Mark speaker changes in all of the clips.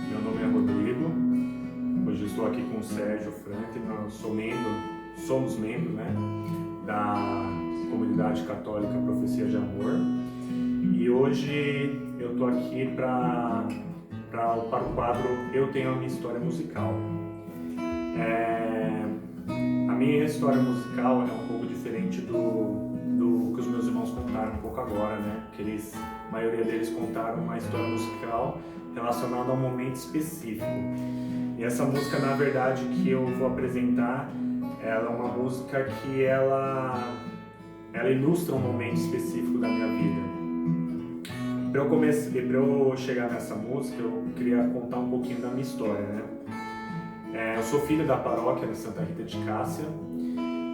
Speaker 1: Meu nome é Rodrigo. Hoje eu estou aqui com o Sérgio Frank. Nós somos membros, né, da comunidade católica Profecia de Amor. E hoje eu estou aqui para o quadro Eu Tenho a Minha História Musical. A minha história musical é um pouco diferente do que os meus irmãos contaram um pouco agora, né? Porque a maioria deles contaram uma história musical relacionada a um momento específico. E essa música, na verdade, que eu vou apresentar, ela é uma música que ela ilustra um momento específico da minha vida. Para eu chegar nessa música, eu queria contar um pouquinho da minha história, né? Eu sou filho da paróquia de Santa Rita de Cássia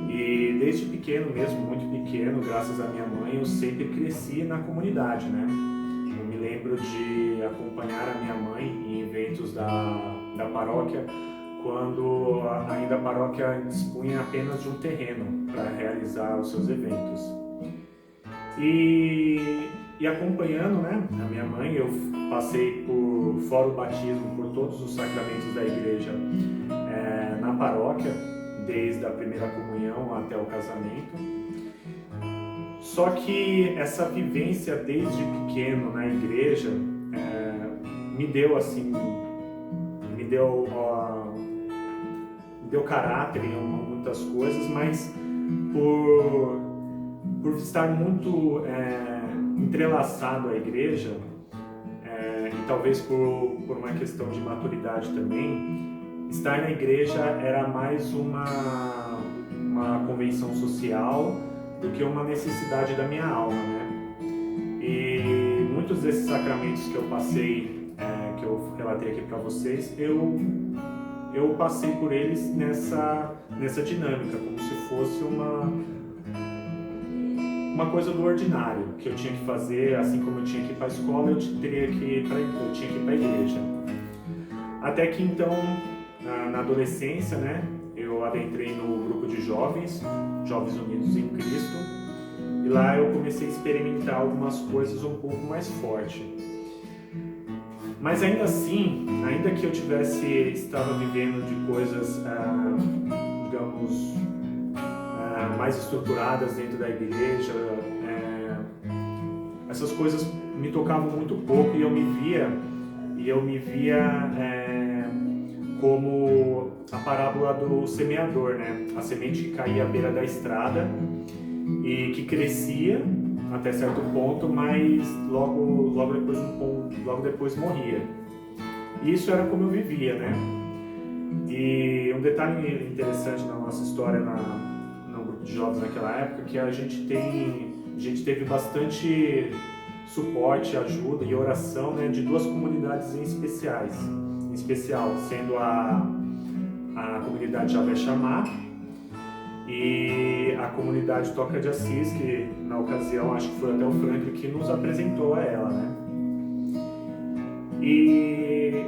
Speaker 1: e desde pequeno mesmo, muito pequeno, graças à minha mãe, eu sempre cresci na comunidade, né? Eu me lembro de acompanhar a minha mãe em eventos da paróquia quando ainda a paróquia dispunha apenas de um terreno para realizar os seus eventos. E acompanhando, né, a minha mãe, eu passei fora o batismo, por todos os sacramentos da igreja na paróquia, desde a primeira comunhão até o casamento. Só que essa vivência desde pequeno na igreja me deu caráter em muitas coisas, mas por estar muito entrelaçado à igreja, e talvez por uma questão de maturidade também, estar na igreja era mais uma convenção social do que uma necessidade da minha alma, né? E muitos desses sacramentos que eu passei, que eu relatei aqui para vocês, eu passei por eles nessa dinâmica, como se fosse uma coisa do ordinário, que eu tinha que fazer, assim como eu tinha que ir para a escola, eu tinha que ir para a igreja. Até que então, na adolescência, né, eu adentrei no grupo de jovens unidos em Cristo, e lá eu comecei a experimentar algumas coisas um pouco mais forte. Mas ainda assim, ainda que eu estava vivendo de coisas, digamos, mais estruturadas dentro da igreja, essas coisas me tocavam muito pouco e eu me via como a parábola do semeador, né? A semente que caía à beira da estrada e que crescia até certo ponto, mas logo depois morria. E isso era como eu vivia, né? E um detalhe interessante na nossa história no grupo de jovens naquela época, que a gente teve bastante suporte, ajuda e oração, né, de duas comunidades em especial, sendo a comunidade Javé Chamar e a comunidade Toca de Assis, que na ocasião acho que foi até o Franklin que nos apresentou a ela, né? E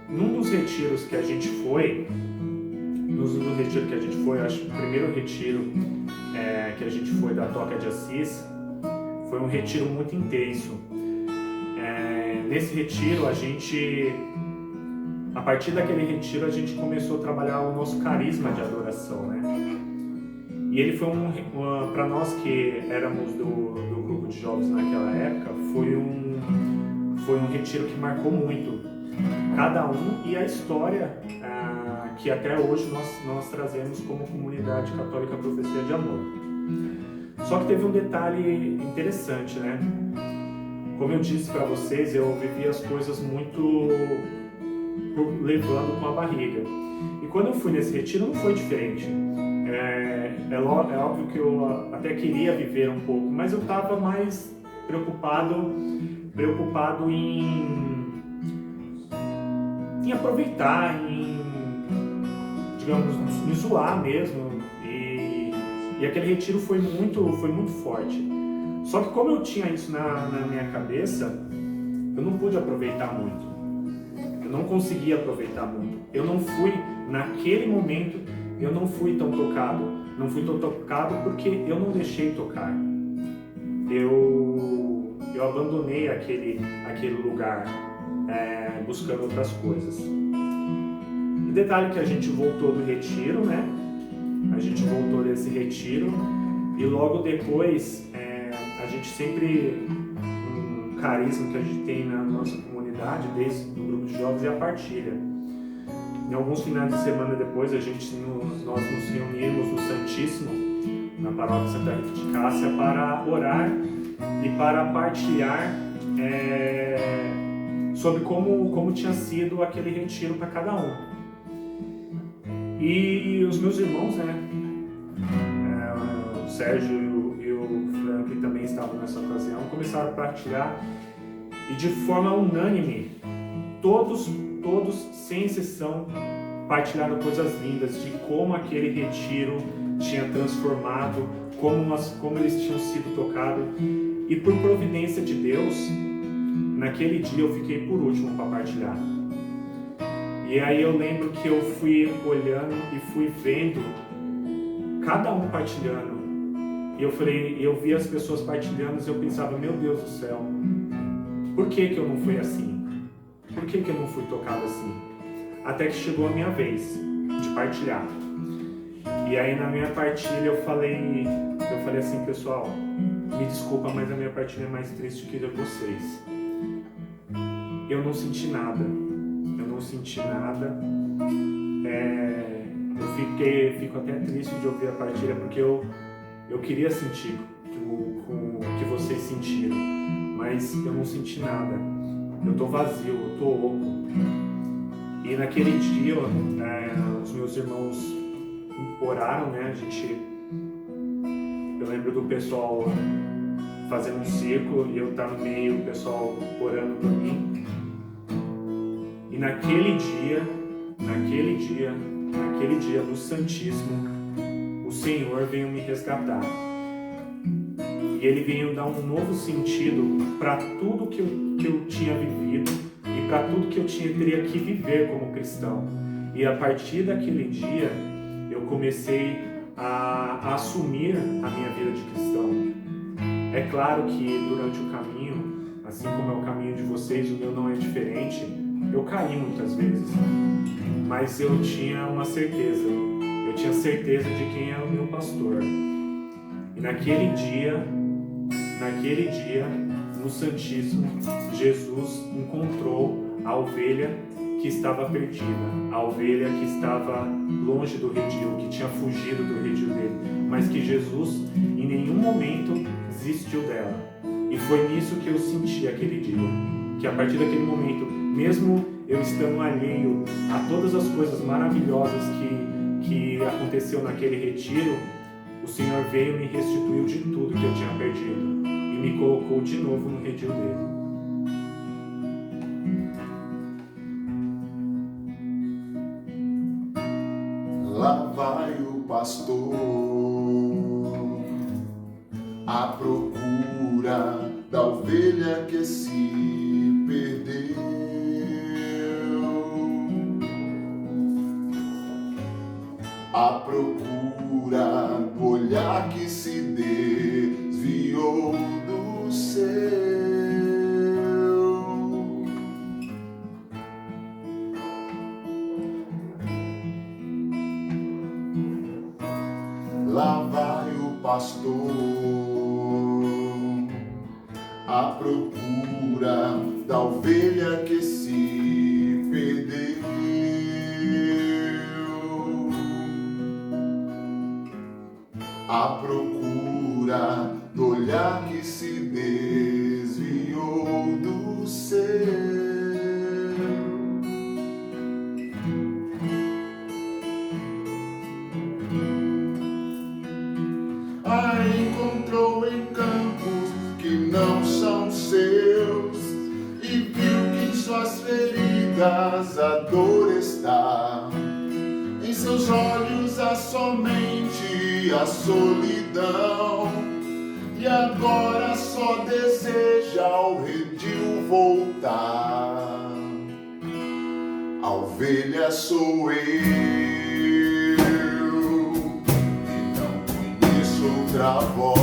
Speaker 1: num dos retiros que a gente foi, acho que o primeiro retiro que a gente foi da Toca de Assis, foi um retiro muito intenso. Nesse retiro, a partir daquele retiro, a gente começou a trabalhar o nosso carisma de adoração, né? E ele foi para nós que éramos do grupo de jovens naquela época, foi um retiro que marcou muito cada um e a história que até hoje nós trazemos como comunidade católica Profecia de Amor. Só que teve um detalhe interessante, né? Como eu disse para vocês, eu vivi as coisas muito levando com a barriga. E quando eu fui nesse retiro não foi diferente. É óbvio que eu até queria viver um pouco, mas eu estava mais preocupado em aproveitar, digamos, me zoar mesmo. E aquele retiro foi muito forte. Só que como eu tinha isso na minha cabeça, eu não pude aproveitar muito. Eu não consegui aproveitar muito. Eu não fui, naquele momento, eu não fui tão tocado. Não fui tão tocado porque eu não deixei tocar. Eu eu abandonei aquele lugar, buscando outras coisas. E detalhe que a gente voltou do retiro, né? A gente voltou desse retiro e logo depois a gente sempre, um carisma que a gente tem na nossa comunidade, desde o grupo de jovens, é a partilha. Em alguns finais de semana depois, nós nos reunimos no Santíssimo, na paróquia Santa Rita de Cássia, para orar e para partilhar sobre como tinha sido aquele retiro para cada um. E os meus irmãos, né, o Sérgio e o Frank, que também estavam nessa ocasião, começaram a partilhar e de forma unânime, todos, sem exceção, partilharam coisas lindas de como aquele retiro tinha transformado, como eles tinham sido tocados. E por providência de Deus, naquele dia eu fiquei por último para partilhar. E aí eu lembro que eu fui olhando e fui vendo cada um partilhando. E eu vi as pessoas partilhando e eu pensava, meu Deus do céu, por que eu não fui assim? Por que eu não fui tocado assim? Até que chegou a minha vez de partilhar. E aí na minha partilha eu falei assim, pessoal, me desculpa, mas a minha partilha é mais triste que a de vocês. Eu não senti nada. Eu fico até triste de ouvir a partilha, porque eu queria sentir o que vocês sentiram, mas eu não senti nada. Eu tô vazio, eu tô oco. E naquele dia, os meus irmãos oraram, né? Eu lembro do pessoal fazendo um círculo e eu estar no meio, o pessoal orando por mim. E naquele dia, no Santíssimo, o Senhor veio me resgatar. E Ele veio dar um novo sentido para tudo que eu tinha vivido e para tudo que eu teria que viver como cristão. E a partir daquele dia, eu comecei a assumir a minha vida de cristão. É claro que durante o caminho, assim como é o caminho de vocês, o meu não é diferente. Eu caí muitas vezes, mas eu tinha uma certeza. Eu tinha certeza de quem era o meu pastor. E naquele dia, no Santíssimo, Jesus encontrou a ovelha que estava perdida, a ovelha que estava longe do redil, que tinha fugido do redil dele, mas que Jesus em nenhum momento desistiu dela. E foi nisso que eu senti aquele dia, que a partir daquele momento, mesmo eu estando alheio a todas as coisas maravilhosas que aconteceu naquele retiro, o Senhor veio e me restituiu de tudo que eu tinha perdido e me colocou de novo no redil dele.
Speaker 2: Lá vai o pastor à procura da ovelha que se perdeu. À procura do olhar que se desviou do céu. Lá vai o pastor à procura da ovelha que se perdeu. À procura do olhar que se desviou do céu. A encontrou em campos que não são seus e viu que em suas feridas a dor está. Em seus olhos há somente a solidão e agora só deseja ao redil voltar. A ovelha sou eu. Outra voz.